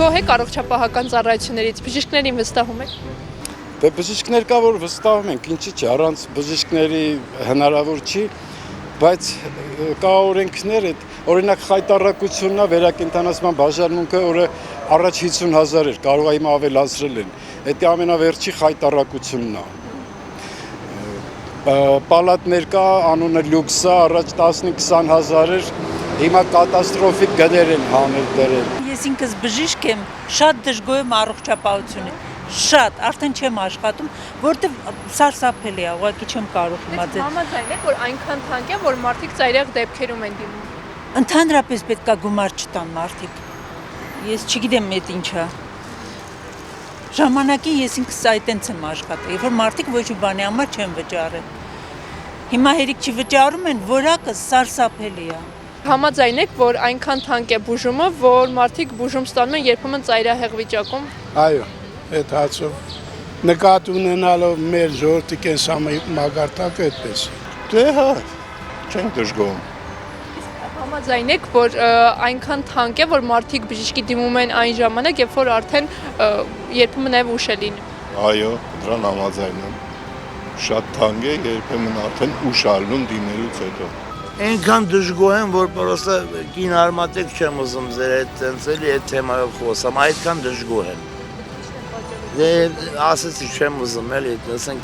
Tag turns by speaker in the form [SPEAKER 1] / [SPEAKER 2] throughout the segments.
[SPEAKER 1] գոհ եք առողջապահական ծառայություններից, բժիշկներին վստահում եք։
[SPEAKER 2] Դե բժիշկներ կա, որ վստահում ենք, ինչի՞ չէ, առանց բժիշկների հնարավոր չի, բայց կա օրենքներ, այդ օրինակ խայտառակությունն է, վերակենդանացման բաժանմունքը, որը առաջ 50,000 էր, կարող է հիմա ավելացրել են։ Դա ամենավերջի խայտառակությունն է։ Պալատներ կա, անունը լյուքս է, առաջ 15-20,000 էր, հիմա կատաստրոֆիկ գներ են հանել դրել։
[SPEAKER 3] Ես ինքս բժիշկ եմ, շատ դժգոհ եմ առողջապահությունից, շատ, արդեն չեմ աշխատում, որտեղ սարսափելի է, ուղղակի չեմ կարող հիմա դեռ։
[SPEAKER 1] Համաձայն եք, որ այնքան թանկ է, որ մարդիկ ծայրահեղ դեպքերում են դիմում։
[SPEAKER 3] Ընդհանրապես պետք է գումար չտան մարդիկ։ Ես չգիտեմ այդ ինչ է։ Ժամանակին ես ինքս այդտենց եմ աշխատել, երբ որ մարդիկ ոչ մի բանի համար չեն վճարել։ Հիմա հերիք չվճարում են, որակը սարսափելի է։
[SPEAKER 1] Համաձայն եք, որ այնքան թանկ է բուժումը, որ մարդիկ բուժում ստանում են երբեմն ծայրահեղ վիճակում։
[SPEAKER 4] Այո, այդ հացով նկատի ունենալով մեր ժողովրդի կենսամագարտակը այդպես։ Դե հա, չենք դժգոհում։
[SPEAKER 1] Համաձայն եք, որ այնքան թանկ է, որ մարդիկ բժիշկի դիմում են այն ժամանակ, երբ որ արդեն երբեմն նաև ուշ է լինում։
[SPEAKER 5] Այո, դրան համաձայն եմ։ Շատ թանկ է, երբեմն արդեն ուշ ալնում դիմելուց հետո։
[SPEAKER 6] Այնքան դժգոհ եմ, որ պրոստը կին արմատեք չեմ ուզում ձեր այդ տենցելի այդ թեմայով խոսամ, այդքան դժգոհ եմ։ Դե ասեցի չեմ ուզում էլի, ասենք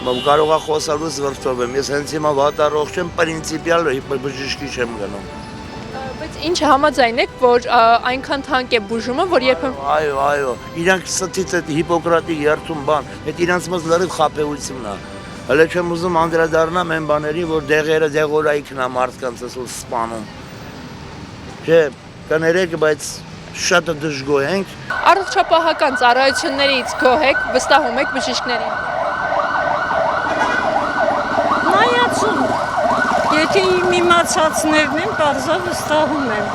[SPEAKER 6] կարող է խոսալուց վրդովեմ, ես հենց հիմա վատ առողջ եմ, պրինցիպիալ բժշկի չեմ գնում։
[SPEAKER 1] Բայց ինչ համաձայն եք, որ այնքան թանկ է բուժումը, որ երբեմն
[SPEAKER 6] Այո, իրանք ստից այդ Հիպոկրատի երթում բան, այդ իրանց մոտ լրիվ խաբեությունն է։ Հələ չեմ ուզում անդրադառնամ այն բաների, որ դեղերը դեղորայքն է մարդկանց ասել սպանում։ Չէ, կներեք, բայց շատ դժգոհ ենք։
[SPEAKER 1] առողջապահական ծառայություններից գոհ եք, վստահում եք բժիշկներին։
[SPEAKER 7] Նայածում, եթե իմ իմացածներն են, պարզա վստահում եմ,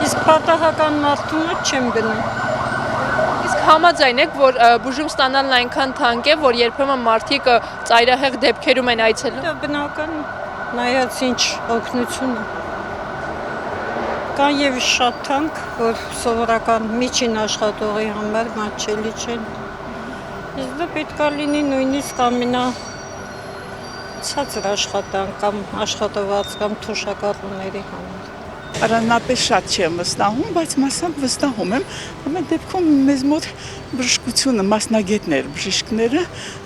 [SPEAKER 7] իսկ պատահական մարդու մոտ չեմ գնում։
[SPEAKER 1] Իսկ համաձայն եք, որ բուժում ստանալն այնքան թանկ է, որ երբեմն մարդիկ ծայրահեղ դեպքերում են այցելում։
[SPEAKER 7] Դա բնական, նայած ինչ օգնություն է։ Կան և շատ թանկ, որ սովորական միջին աշխատողի համար մատչելի չեն։ Իսկ դա պետք է լինի նույնիսկ ցածր աշխատանք կամ աշխատված կամ թոշակառուների համար։
[SPEAKER 8] Առանձնապես շատ չեմ վստահում, բայց մասամբ վստահում եմ, ամեն դեպքում մեզ մոտ բժշկությունը, մասնագետներ, բժիշկները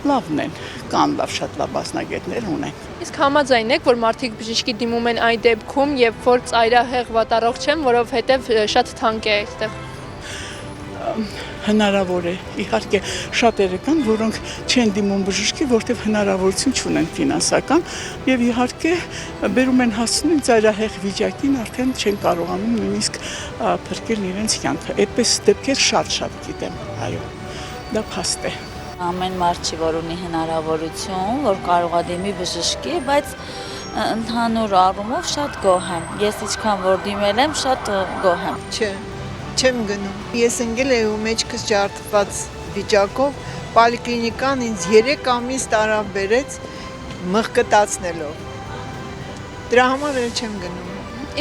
[SPEAKER 8] լավն են, կան շատ լավ մասնագետներ ունեն։
[SPEAKER 1] Իսկ համաձայն եք, որ մարդիկ բժիշկի դիմում են այն դեպքում, երբ որ ծայրահեղ վատառողջ են, որովհետև շատ թանկ է այստեղ։
[SPEAKER 8] Հնարավոր է, իհարկե շատերը կան, որոնք չեն դիմում բժշկի, որտեղ հնարավորություն չունեն ֆինանսական եւ իհարկե բերում են հասցնում ծայրահեղ վիճակին, արդեն չեն կարողանում նույնիսկ փրկել իրենց կյանքը։ Այդպես դեպքեր շատ գիտեմ, այո, դա փաստ է։
[SPEAKER 9] Ամեն մարդ չի, որ ունի հնարավորություն, որ կարող է դիմի բժշկի, բայց ընդհանուր առումով շատ գոհ եմ։ Ես ինչքան որ դիմել եմ, շատ գոհ եմ։
[SPEAKER 10] Չէ, չեմ գնում։ Ես ընկել եմ ու մեջքս ջարդված վիճակով, պոլիկլինիկան ինձ 3 ամիս տարավ բերեց մղկտացնելով։ Դրա համար էլ չեմ գնում։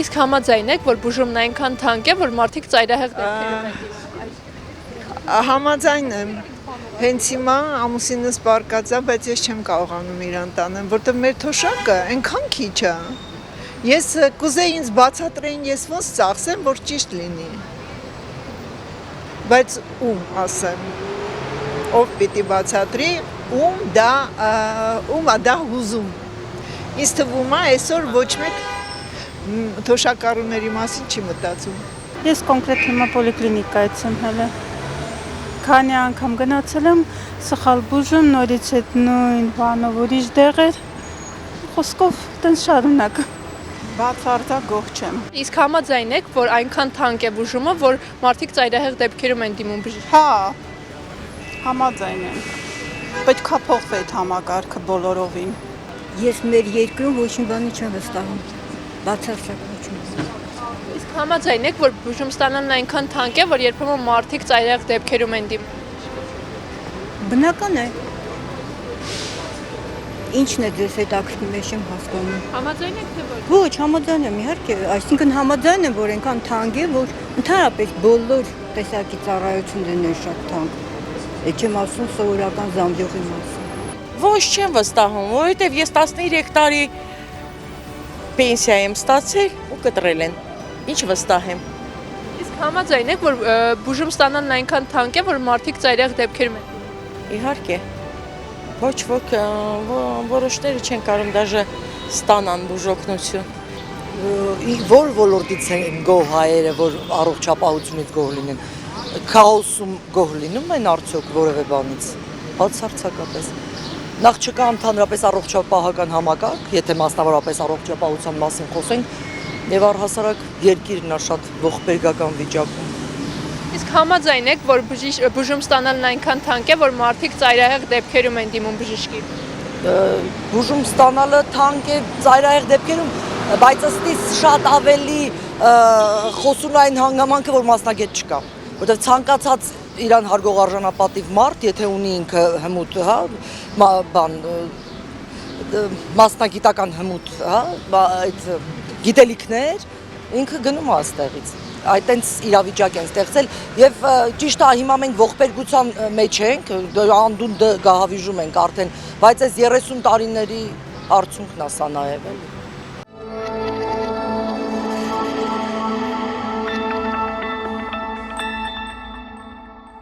[SPEAKER 1] Իսկ համաձայն եք, որ բուժումն այնքան թանկ է, որ մարդիկ ծայրահեղ դեպքերում են դիմում։
[SPEAKER 10] Համաձայն եմ։ Հենց հիմա ամուսինս պարկած է, բայց ես չեմ կարողանում իրան տանեմ, որտեղ մեր թոշակը այնքան քիչ է։ Ես կուզեի ինձ բացատրեին, ես ոնց ծախսեմ, որ ճիշտ լինի։ Բայց ում ասեմ, ով պիտի բացատրի, ում դա հուզում։ Ինձ թվում է այսօր ոչ մեկ թոշակառուների մասին չի մտածում։
[SPEAKER 7] Ես կոնկրետ հիմա պոլիկլինիկայից եմ հələ։ Քանի անգամ գնացել եմ, սխալ բուժում, նորից այդ նույն բանով ուրիշ դեղեր, խոսքով տենց շարունակ։ Բացարձակ գոհ չեմ։
[SPEAKER 1] Իսկ համաձայն եք, որ այնքան թանկ է բուժումը, որ մարդիկ ծայրահեղ դեպքերում են դիմում բժշկի։
[SPEAKER 8] Հա, համաձայն եմ։ Պետք է փոխվի այդ համակարգը բոլորովին։
[SPEAKER 7] Ես մեր երկրում ոչ մի բանի չեմ վստահում։ Բացարձակ ոչ մի։
[SPEAKER 1] Իսկ համաձայն եք, որ բուժում ստանալն այնքան թանկ է, որ երբեմն մարդիկ ծայրահեղ դեպքերում են դիմում։
[SPEAKER 7] Բնական է։ Ինչն է ձեզ հետաքրքրում, ես չեմ հասկանում։
[SPEAKER 1] Համաձայն եք թե
[SPEAKER 7] ոչ։ Ոչ, համաձայն եմ, իհարկե, այսինքն համաձայն եմ, որ այնքան թանկ է, որ ընդհանրապես բոլոր
[SPEAKER 11] տեսակի ծառայություն դնեն շատ թանկ։ Չեմ ասում սովորական զամբյուղի մասին։
[SPEAKER 12] Ոչ չեմ վստահում, որովհետև ես 13 տարի պենսիա եմ ստացել ու կտրել են։ Ինչ վստահեմ։
[SPEAKER 1] Իսկ համաձայն եք, որ բուժում ստանալն այնքան թանկ է, որ մարդիկ ծայրահեղ դեպքերում են։
[SPEAKER 12] Իհարկե։ Ոչ ոք որոշները չեն կարող դաժե ստանան բուժօգնություն։
[SPEAKER 13] Որ ոլորտից են գոհ հայերը, որ առողջապահությունից գոհ լինեն, քաոսում գոհ լինում են արդյոք որևէ բանից, բացարձակապես։ Նախ չկա ընդհանրապես առողջապահական համակարգ, եթե մասնավորապես առողջապահության մասին խոսենք, եւ առհասարակ երկիրն է շատ ողբերգական վիճակում։
[SPEAKER 1] Իսկ համաձայն եք, որ բուժում ստանալն այնքան թանկ է, որ մարդիկ ծայրահեղ դեպքերում են դիմում բժշկի։
[SPEAKER 13] Բուժում ստանալը թանկ է ծայրահեղ դեպքերում, բայց ըստիս շատ ավելի խոսուն այն հանգամանքը, որ մասնագետ չկա, որտեղ ցանկացած իրան հարգող արժանապատիվ մարդ, եթե ունի ինքը հմուտ, հա, բան մասնագիտական հմուտ, հա, այդ գիտելիքներ, ինքը գնում է այստեղից։ Այտենց իրավիճակ են ստեղծել եւ ճիշտ է հիմա մենք ողբերգության մեջ ենք, անդունդը գահավիժում ենք արդեն, բայց այս 30 տարիների արդյունքն է սա նաեւ էլի։